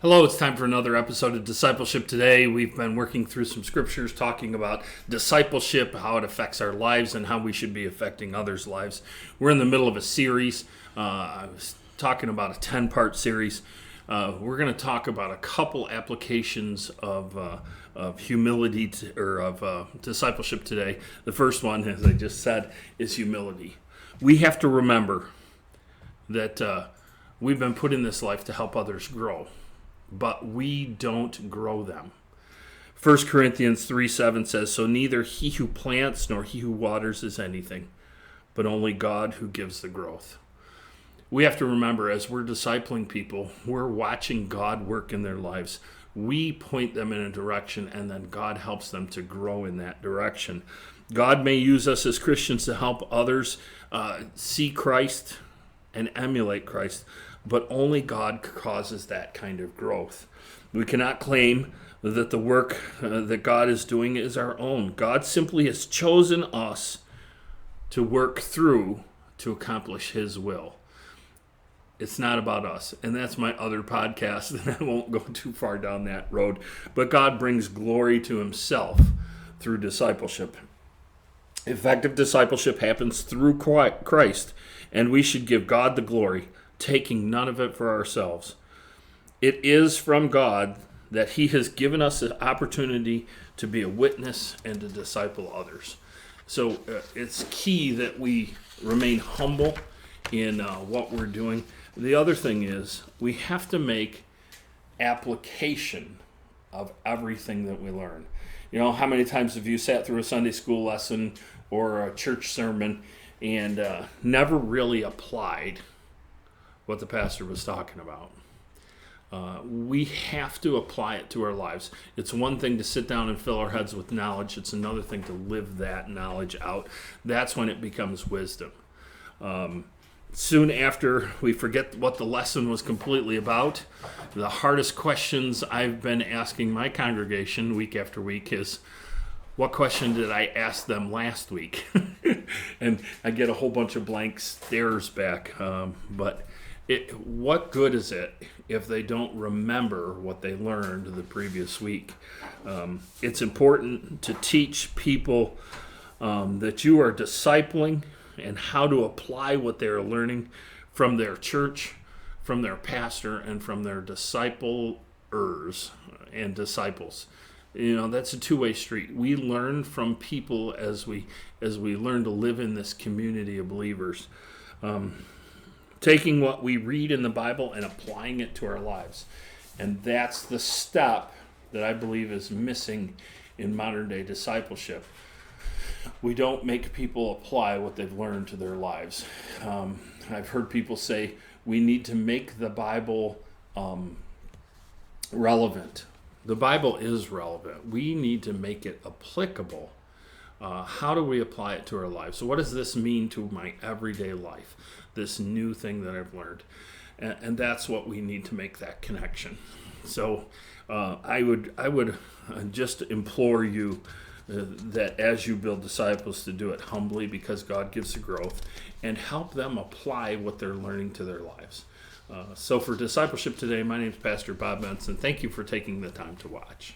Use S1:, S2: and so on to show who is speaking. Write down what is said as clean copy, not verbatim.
S1: Hello, it's time for another episode of Discipleship Today. We've been working through some scriptures talking about discipleship, how it affects our lives, and how we should be affecting others' lives. We're in the middle of a series. I was talking about a 10-part series. We're going to talk about a couple applications of humility of discipleship today. The first one, as I just said, is humility. We have to remember that we've been put in this life to help others grow, but we don't grow them. 1 Corinthians 3:7 says, "So neither he who plants nor he who waters is anything, but only God who gives the growth." We have to remember, as we're discipling people, we're watching God work in their lives. We point them in a direction, and then God helps them to grow in that direction. God may use us as Christians to help others see Christ and emulate Christ, but only God causes that kind of growth. We cannot claim that the work that God is doing is our own. God simply has chosen us to work through to accomplish His will. It's not about us. And that's my other podcast, and I won't go too far down that road. But God brings glory to Himself through discipleship. Effective discipleship happens through Christ, and we should give God the glory, taking none of it for ourselves. It is from God that He has given us the opportunity to be a witness and to disciple others. So it's key that we remain humble in what we're doing. The other thing is we have to make application of everything that we learn. You know, how many times have you sat through a Sunday school lesson or a church sermon and never really applied what the pastor was talking about? We have to apply it to our lives. It's one thing to sit down and fill our heads with knowledge. It's another thing to live that knowledge out. That's when it becomes wisdom. Soon after we forget what the lesson was completely about, the hardest questions I've been asking my congregation week after week is, what question did I ask them last week? And I get a whole bunch of blank stares back. But what good is it if they don't remember what they learned the previous week? It's important to teach people that you are discipling and how to apply what they're learning from their church, from their pastor, and from their disciplers and disciples. You know, that's a two-way street. We learn from people as we learn to live in this community of believers. Taking what we read in the Bible and applying it to our lives. And that's the step that I believe is missing in modern-day discipleship. We don't make people apply what they've learned to their lives. I've heard people say we need to make the Bible relevant. The Bible is relevant. We need to make it applicable. How do we apply it to our lives? So what does this mean to my everyday life, this new thing that I've learned? And that's what we need to make that connection. So I would just implore you that as you build disciples, to do it humbly because God gives the growth, and help them apply what they're learning to their lives. So for Discipleship Today, my name is Pastor Bob Benson. Thank you for taking the time to watch.